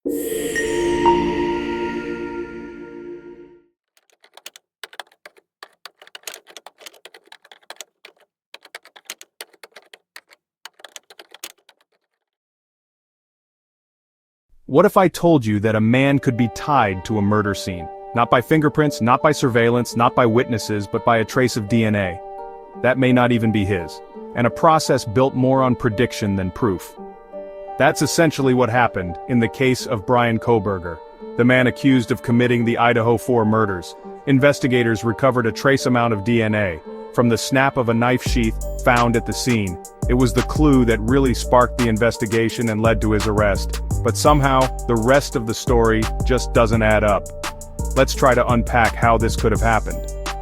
What if I told you that a man could be tied to a murder scene? Not by fingerprints, not by surveillance, not by witnesses, but by a trace of DNA. That may not even be his. And a process built more on prediction than proof. That's essentially what happened in the case of Bryan Kohberger, the man accused of committing the Idaho 4 murders. Investigators recovered a trace amount of DNA from the snap of a knife sheath found at the scene. It was the clue that really sparked the investigation and led to his arrest. But somehow, the rest of the story just doesn't add up. Let's try to unpack how this could have happened,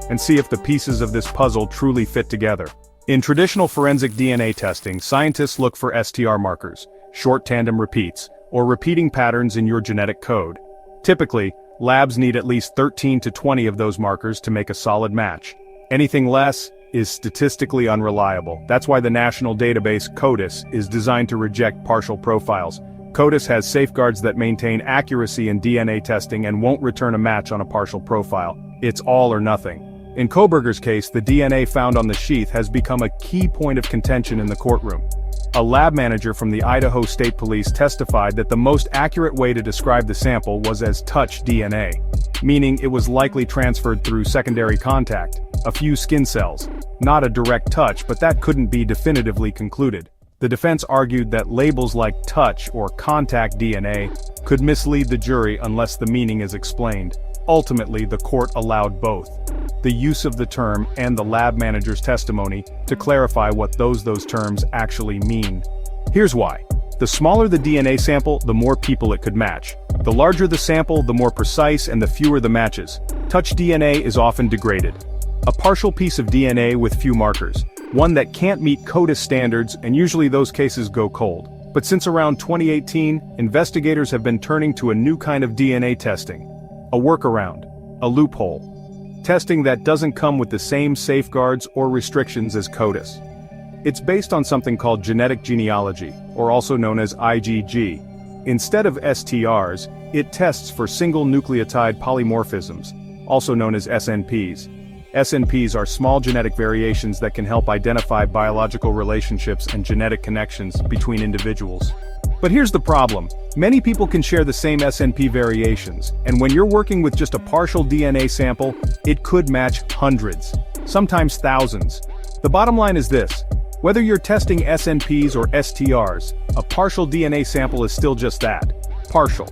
and see if the pieces of this puzzle truly fit together. In traditional forensic DNA testing, scientists look for STR markers, short tandem repeats, or repeating patterns in your genetic code. Typically, labs need at least 13 to 20 of those markers to make a solid match. Anything less is statistically unreliable. That's why the national database, CODIS, is designed to reject partial profiles. CODIS has safeguards that maintain accuracy in DNA testing and won't return a match on a partial profile. It's all or nothing. In Kohberger's case, the DNA found on the sheath has become a key point of contention in the courtroom. A lab manager from the Idaho State Police testified that the most accurate way to describe the sample was as touch DNA, meaning it was likely transferred through secondary contact, a few skin cells. Not a direct touch, but that couldn't be definitively concluded. The defense argued that labels like touch or contact DNA could mislead the jury unless the meaning is explained. Ultimately, the court allowed both the use of the term and the lab manager's testimony to clarify what those terms actually mean. Here's why. The smaller the DNA sample, the more people it could match. The larger the sample, the more precise and the fewer the matches. Touch DNA is often degraded. A partial piece of DNA with few markers. One that can't meet CODIS standards, and usually those cases go cold. But since around 2018, investigators have been turning to a new kind of DNA testing. A workaround. A loophole. Testing that doesn't come with the same safeguards or restrictions as CODIS. It's based on something called genetic genealogy, or also known as IGG. Instead of STRs, it tests for single nucleotide polymorphisms, also known as SNPs. SNPs are small genetic variations that can help identify biological relationships and genetic connections between individuals. But here's the problem. Many people can share the same SNP variations, and when you're working with just a partial DNA sample, it could match hundreds, sometimes thousands. The bottom line is this. Whether you're testing SNPs or STRs, a partial DNA sample is still just that, partial.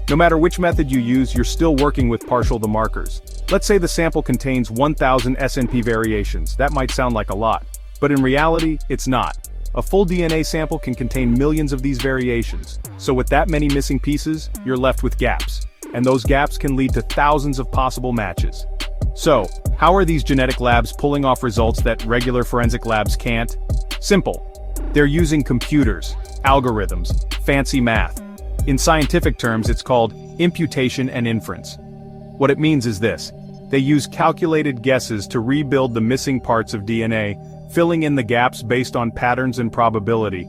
No matter which method you use, you're still working with partial the markers. Let's say the sample contains 1,000 SNP variations. That might sound like a lot, but in reality, it's not. A full DNA sample can contain millions of these variations. So with that many missing pieces, you're left with gaps. And those gaps can lead to thousands of possible matches. So, how are these genetic labs pulling off results that regular forensic labs can't? Simple. They're using computers, algorithms, fancy math. In scientific terms, it's called imputation and inference. What it means is this. They use calculated guesses to rebuild the missing parts of DNA, filling in the gaps based on patterns and probability.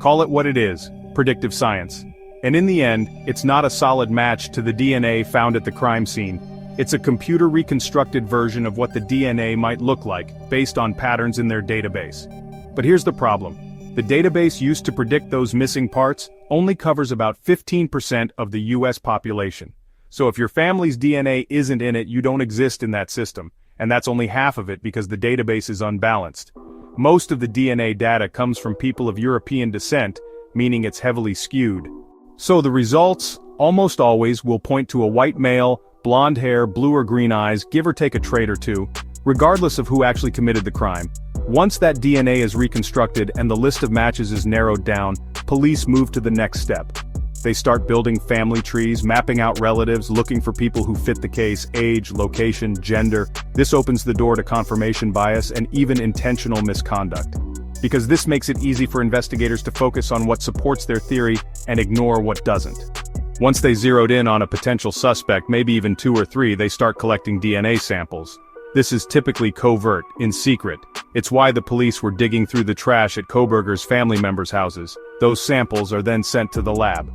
Call it what it is, predictive science. And in the end, it's not a solid match to the DNA found at the crime scene. It's a computer-reconstructed version of what the DNA might look like, based on patterns in their database. But here's the problem. The database used to predict those missing parts only covers about 15% of the US population. So if your family's DNA isn't in it, you don't exist in that system. And that's only half of it because the database is unbalanced. Most of the DNA data comes from people of European descent, meaning it's heavily skewed. So the results, almost always, will point to a white male, blonde hair, blue or green eyes, give or take a trait or two, regardless of who actually committed the crime. Once that DNA is reconstructed and the list of matches is narrowed down, police move to the next step. They start building family trees, mapping out relatives, looking for people who fit the case, age, location, gender. This opens the door to confirmation bias and even intentional misconduct. Because this makes it easy for investigators to focus on what supports their theory and ignore what doesn't. Once they zeroed in on a potential suspect, maybe even 2 or 3, they start collecting DNA samples. This is typically covert, in secret. It's why the police were digging through the trash at Kohberger's family members' houses. Those samples are then sent to the lab.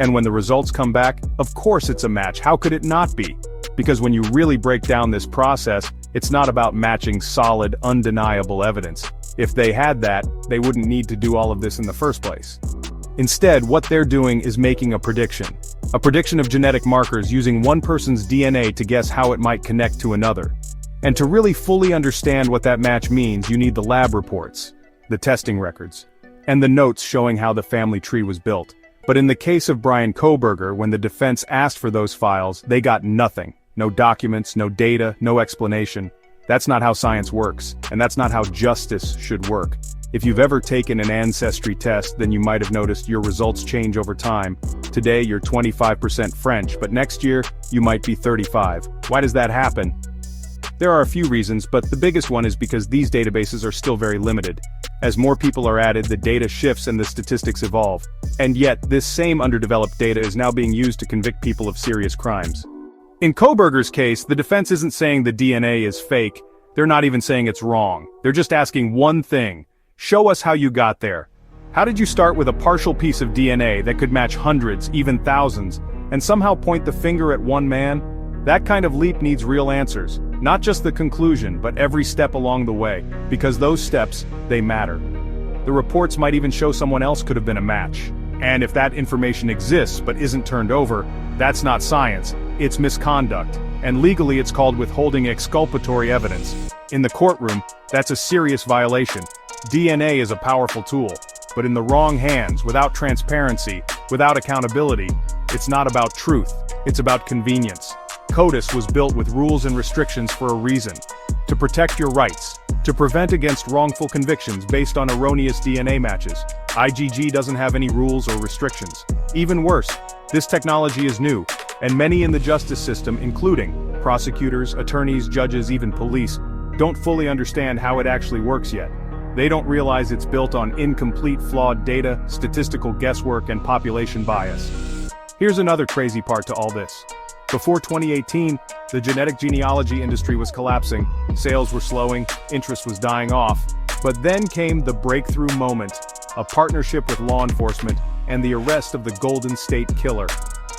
And when the results come back, of course it's a match. How could it not be? Because when you really break down this process, it's not about matching solid, undeniable evidence. If they had that, they wouldn't need to do all of this in the first place. Instead, what they're doing is making a prediction. A prediction of genetic markers using one person's DNA to guess how it might connect to another. And to really fully understand what that match means, you need the lab reports, the testing records, and the notes showing how the family tree was built. But in the case of Bryan Kohberger, when the defense asked for those files, they got nothing. No documents, no data, no explanation. That's not how science works, and that's not how justice should work. If you've ever taken an ancestry test, then you might have noticed your results change over time. Today you're 25% French, but next year, you might be 35. Why does that happen? There are a few reasons, but the biggest one is because these databases are still very limited. As more people are added, the data shifts and the statistics evolve. And yet, this same underdeveloped data is now being used to convict people of serious crimes. In Kohberger's case, the defense isn't saying the DNA is fake. They're not even saying it's wrong. They're just asking one thing. Show us how you got there. How did you start with a partial piece of DNA that could match hundreds, even thousands, and somehow point the finger at one man? That kind of leap needs real answers. Not just the conclusion, but every step along the way, because those steps, they matter. The reports might even show someone else could have been a match. And if that information exists but isn't turned over, that's not science, it's misconduct. And legally it's called withholding exculpatory evidence. In the courtroom, that's a serious violation. DNA is a powerful tool, but in the wrong hands, without transparency, without accountability, it's not about truth, it's about convenience. CODIS was built with rules and restrictions for a reason. To protect your rights. To prevent against wrongful convictions based on erroneous DNA matches. IGG doesn't have any rules or restrictions. Even worse, this technology is new, and many in the justice system, including prosecutors, attorneys, judges, even police, don't fully understand how it actually works yet. They don't realize it's built on incomplete, flawed data, statistical guesswork, and population bias. Here's another crazy part to all this. Before 2018, the genetic genealogy industry was collapsing, sales were slowing, interest was dying off. But then came the breakthrough moment, a partnership with law enforcement, and the arrest of the Golden State Killer.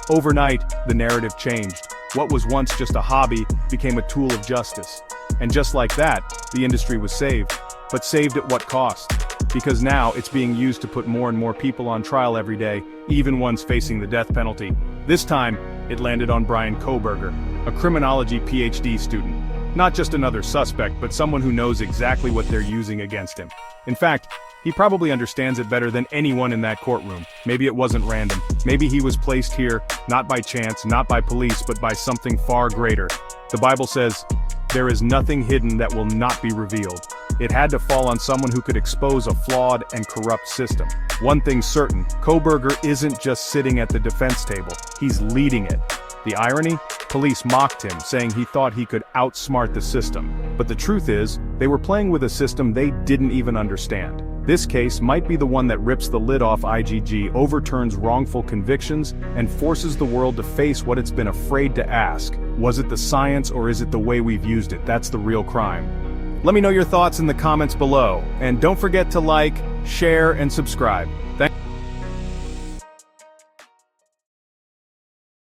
Overnight, the narrative changed. What was once just a hobby became a tool of justice. And just like that, the industry was saved. But saved at what cost? Because now it's being used to put more and more people on trial every day, even ones facing the death penalty. This time, it landed on Bryan Kohberger, a criminology PhD student. Not just another suspect, but someone who knows exactly what they're using against him. In fact, he probably understands it better than anyone in that courtroom. Maybe it wasn't random. Maybe he was placed here, not by chance, not by police, but by something far greater. The Bible says, "There is nothing hidden that will not be revealed." It had to fall on someone who could expose a flawed and corrupt system. One thing's certain, Kohberger isn't just sitting at the defense table, he's leading it. The irony? Police mocked him, saying he thought he could outsmart the system. But the truth is, they were playing with a system they didn't even understand. This case might be the one that rips the lid off IGG, overturns wrongful convictions, and forces the world to face what it's been afraid to ask. Was it the science or is it the way we've used it? That's the real crime. Let me know your thoughts in the comments below, and don't forget to like, share, and subscribe. Thanks.